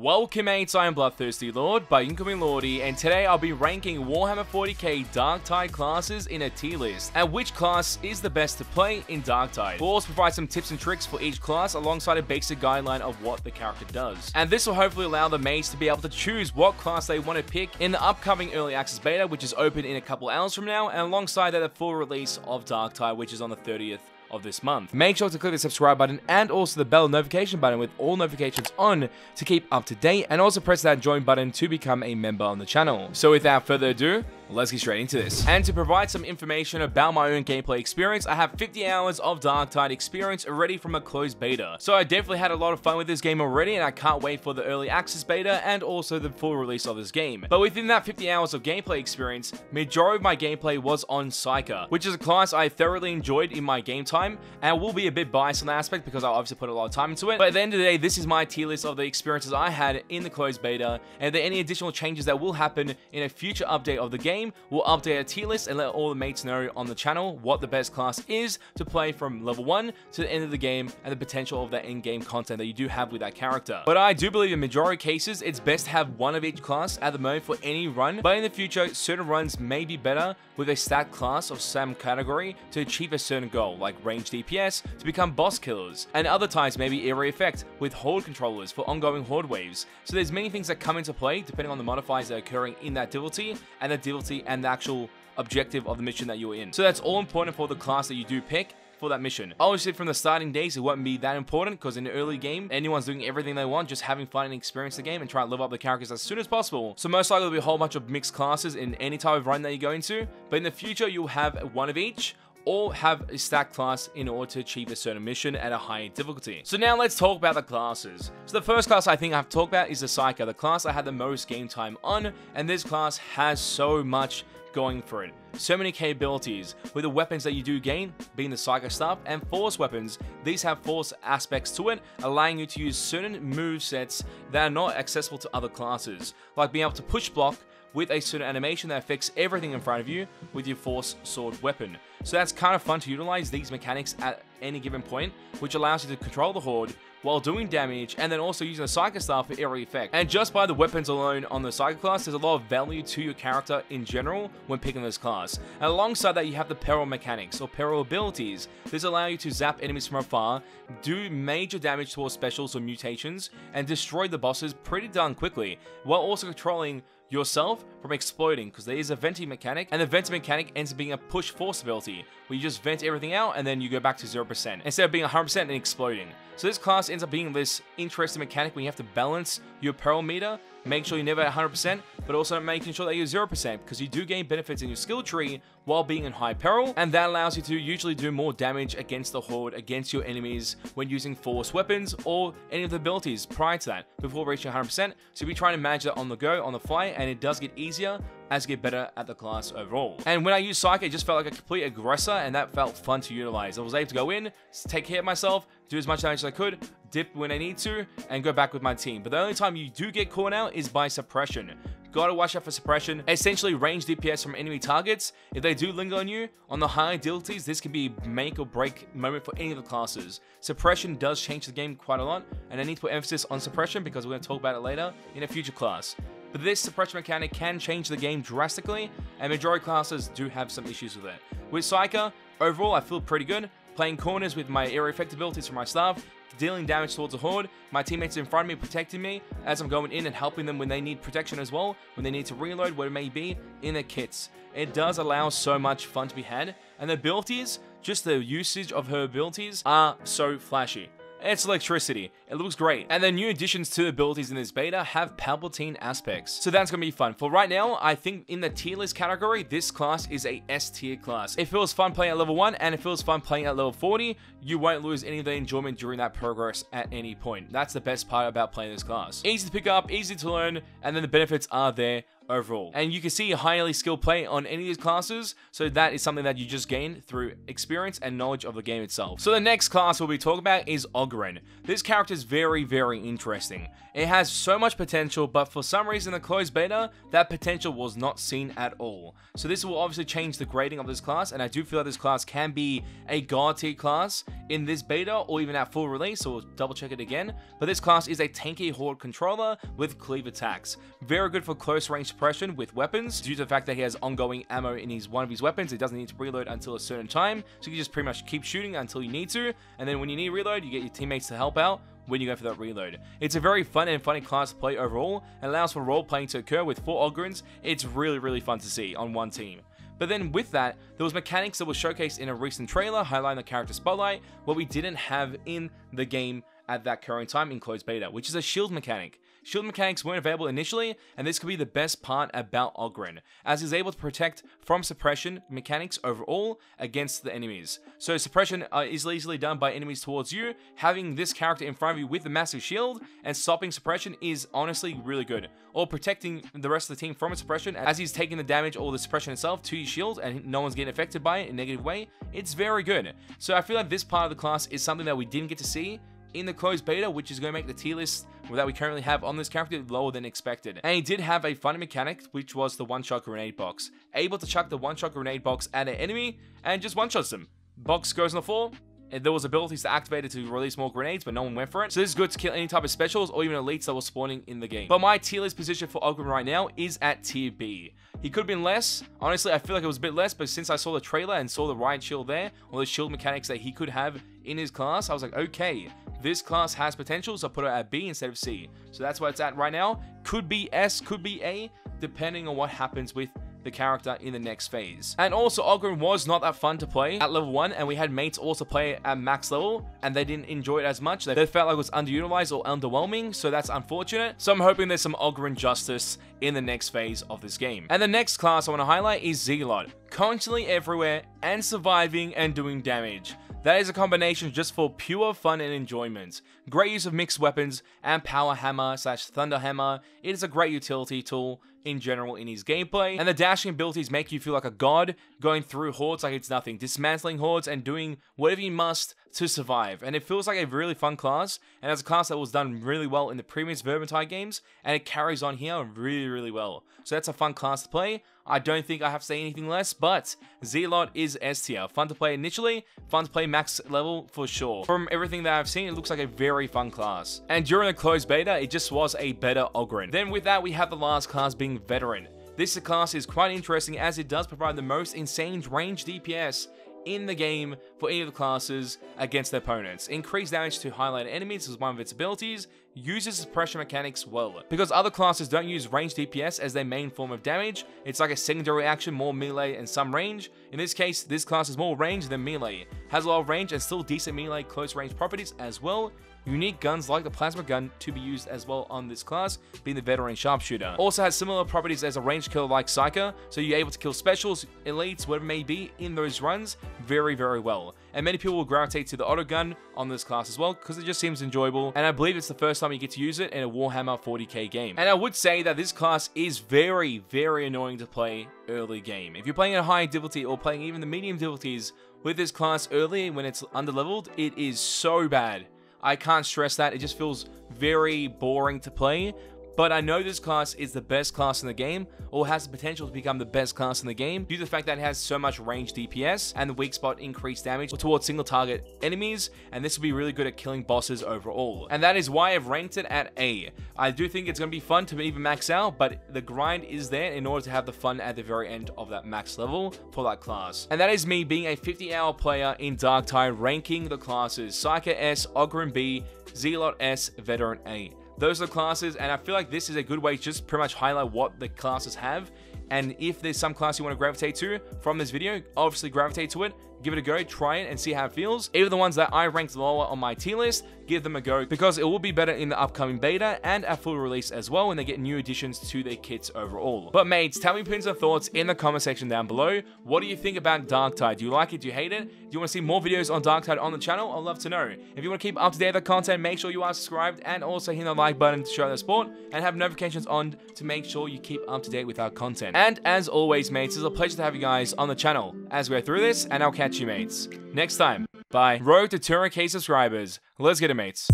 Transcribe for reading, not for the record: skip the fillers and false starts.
Welcome mates, I am BloodThirstyLord, but you can call me Lordy, and today I'll be ranking Warhammer 40K Darktide classes in a tier list, and which class is the best to play in Darktide. We'll also provide some tips and tricks for each class alongside a basic guideline of what the character does. And this will hopefully allow the mates to be able to choose what class they want to pick in the upcoming Early Access beta, which is open in a couple hours from now, and alongside that the full release of Darktide, which is on the 30th of this month. Make sure to click the subscribe button and also the bell notification button with all notifications on to keep up to date, and also press that join button to become a member on the channel. So without further ado, let's get straight into this. And to provide some information about my own gameplay experience, I have 50 hours of Darktide experience already from a closed beta. So I definitely had a lot of fun with this game already, and I can't wait for the early access beta and also the full release of this game. But within that 50 hours of gameplay experience, majority of my gameplay was on Psyker, which is a class I thoroughly enjoyed in my game time, and I will be a bit biased on that aspect because I obviously put a lot of time into it. But at the end of the day, this is my tier list of the experiences I had in the closed beta, and if there are any additional changes that will happen in a future update of the game, we'll update a tier list and let all the mates know on the channel what the best class is to play from level 1 to the end of the game and the potential of that in-game content that you do have with that character. But I do believe in majority of cases, it's best to have one of each class at the moment for any run, but in the future, certain runs may be better with a stat class of some category to achieve a certain goal, like range DPS to become boss killers, and other times maybe area effect with horde controllers for ongoing horde waves. So there's many things that come into play depending on the modifiers that are occurring in that difficulty and the actual objective of the mission that you're in. So that's all important for the class that you do pick for that mission. Obviously from the starting days it won't be that important because in the early game anyone's doing everything they want, just having fun and experience the game and try to level up the characters as soon as possible. So most likely there'll be a whole bunch of mixed classes in any type of run that you go into, but in the future you'll have one of each or have a stacked class in order to achieve a certain mission at a higher difficulty. So now let's talk about the classes. So the first class I think I have to talk about is the Psyker, the class I had the most game time on, and this class has so much going for it. So many capabilities with the weapons that you do gain being the Psyker stuff and force weapons. These have force aspects to it, allowing you to use certain move sets that are not accessible to other classes, like being able to push block with a certain animation that affects everything in front of you with your force sword weapon. So that's kind of fun to utilize these mechanics at any given point, which allows you to control the horde while doing damage, and then also using the Psyker staff for area effect. And just by the weapons alone on the Psyker class, there's a lot of value to your character in general when picking this class. And alongside that, you have the peril mechanics or peril abilities. This allow you to zap enemies from afar, do major damage towards specials or mutations, and destroy the bosses pretty darn quickly, while also controlling yourself from exploding, because there is a venting mechanic, and the venting mechanic ends up being a push force ability where you just vent everything out and then you go back to 0% instead of being 100% and exploding. So this class ends up being this interesting mechanic where you have to balance your peril meter, make sure you're never at 100%, but also making sure that you're 0%, because you do gain benefits in your skill tree while being in high peril, and that allows you to usually do more damage against the horde, against your enemies when using force weapons or any of the abilities prior to that before reaching 100%. So you'll be trying to manage that on the go, on the fly, and it does get easier as you get better at the class overall. And when I used Psyker, it just felt like a complete aggressor, and that felt fun to utilize. I was able to go in, take care of myself, do as much damage as I could, dip when I need to, and go back with my team. But the only time you do get caught out is by suppression. Gotta watch out for suppression. Essentially range DPS from enemy targets. If they do linger on you on the high difficulties, this can be a make or break moment for any of the classes. Suppression does change the game quite a lot, and I need to put emphasis on suppression because we're going to talk about it later in a future class. But this suppression mechanic can change the game drastically, and majority classes do have some issues with it. With Psyker, overall I feel pretty good, playing corners with my area effect abilities for my staff, dealing damage towards a horde, my teammates in front of me protecting me as I'm going in and helping them when they need protection as well, when they need to reload, what it may be, in their kits. It does allow so much fun to be had, and the abilities, just the usage of her abilities, are so flashy. It's electricity. It looks great. And the new additions to the abilities in this beta have Palpatine aspects. So that's going to be fun. For right now, I think in the tier list category, this class is a S tier class. It feels fun playing at level 1, and it feels fun playing at level 40. You won't lose any of the enjoyment during that progress at any point. That's the best part about playing this class. Easy to pick up, easy to learn, and then the benefits are there overall. And you can see highly skilled play on any of these classes, so that is something that you just gain through experience and knowledge of the game itself. So the next class we'll be talking about is Ogryn. This character is very, very interesting. It has so much potential, but for some reason in the closed beta, that potential was not seen at all. So this will obviously change the grading of this class, and I do feel that this class can be a god tier class in this beta or even at full release, so we'll double check it again. But this class is a tanky horde controller with cleave attacks. Very good for close range suppression with weapons, due to the fact that he has ongoing ammo in one of his weapons. He doesn't need to reload until a certain time, so you can just pretty much keep shooting until you need to, and then when you need reload, you get your teammates to help out when you go for that reload. It's a very fun and funny class to play overall, and allows for role playing to occur with 4 Ogryns. It's really, really fun to see on one team. But then with that, there was mechanics that were showcased in a recent trailer highlighting the character spotlight, what we didn't have in the game at that current time in closed beta, which is a shield mechanic. Shield mechanics weren't available initially, and this could be the best part about Ogryn, as he's able to protect from suppression mechanics overall against the enemies. So suppression is easily done by enemies towards you. Having this character in front of you with the massive shield and stopping suppression is honestly really good. Or protecting the rest of the team from a suppression as he's taking the damage or the suppression itself to his shield and no one's getting affected by it in a negative way. It's very good. So I feel like this part of the class is something that we didn't get to see in the closed beta, which is going to make the tier list that we currently have on this character lower than expected. And he did have a funny mechanic, which was the one-shot grenade box. Able to chuck the one-shot grenade box at an enemy and just one-shots them. Box goes on the floor, and there was abilities to activate it to release more grenades, but no one went for it. So this is good to kill any type of specials or even elites that were spawning in the game. But my tier list position for Ogryn right now is at tier B. He could have been less. Honestly, I feel like it was a bit less, but since I saw the trailer and saw the riot shield there, or the shield mechanics that he could have in his class, I was like, okay, this class has potential, so I put it at B instead of C. So that's where it's at right now. Could be S, could be A, depending on what happens with the character in the next phase. And also, Ogryn was not that fun to play at level 1, and we had mates also play at max level, and they didn't enjoy it as much. They felt like it was underutilized or underwhelming, so that's unfortunate. So I'm hoping there's some Ogryn justice in the next phase of this game. And the next class I want to highlight is Zealot. Constantly everywhere and surviving and doing damage. That is a combination just for pure fun and enjoyment. Great use of mixed weapons and power hammer / thunder hammer. It is a great utility tool in general in his gameplay, and the dashing abilities make you feel like a god, going through hordes like it's nothing, dismantling hordes and doing whatever you must to survive. And it feels like a really fun class, and as a class that was done really well in the previous Vermintide games, and it carries on here really, really well. So that's a fun class to play. I don't think I have to say anything less, but Zealot is S tier. Fun to play initially, fun to play max level for sure. From everything that I've seen, it looks like a very fun class. And during the closed beta, it just was a better Ogryn. Then with that, we have the last class being Veteran. This class is quite interesting as it does provide the most insane range DPS in the game for any of the classes against their opponents. Increased damage to highlighted enemies is one of its abilities. Uses suppression mechanics well. Because other classes don't use range DPS as their main form of damage, it's like a secondary action, more melee and some range. In this case, this class is more range than melee. Has a lot of range and still decent melee close range properties as well. Unique guns like the plasma gun to be used as well on this class, being the Veteran Sharpshooter. Also has similar properties as a ranged killer like Psyker, so you're able to kill specials, elites, whatever it may be in those runs very, very well. And many people will gravitate to the auto gun on this class as well, because it just seems enjoyable, and I believe it's the first time you get to use it in a Warhammer 40K game. And I would say that this class is very, very annoying to play early game. If you're playing at a high difficulty or playing even the medium difficulties with this class early when it's underleveled, it is so bad. I can't stress that. It just feels very boring to play. But I know this class is the best class in the game, or has the potential to become the best class in the game, due to the fact that it has so much range DPS, and the weak spot increased damage towards single target enemies, and this will be really good at killing bosses overall. And that is why I've ranked it at A. I do think it's going to be fun to even max out, but the grind is there in order to have the fun at the very end of that max level for that class. And that is me being a 50-hour player in Darktide, ranking the classes: Psyker S, Ogryn B, Zealot S, Veteran A. Those are the classes, and I feel like this is a good way to just pretty much highlight what the classes have and if there's some class you want to gravitate to from this video, obviously gravitate to it. Give it a go, try it, and see how it feels. Even the ones that I ranked lower on my tier list, give them a go, because it will be better in the upcoming beta and a full release as well when they get new additions to their kits overall. But mates, tell me put some thoughts in the comment section down below. What do you think about Darktide? Do you like it? Do you hate it? Do you want to see more videos on Darktide on the channel? I'd love to know. If you want to keep up to date with the content, make sure you are subscribed, and also hit the like button to show the support, and have notifications on to make sure you keep up to date with our content. And as always, mates, it's a pleasure to have you guys on the channel as we go through this, and I'll catch you, mates, next time. Bye. Road to 200K subscribers. Let's get it, mates.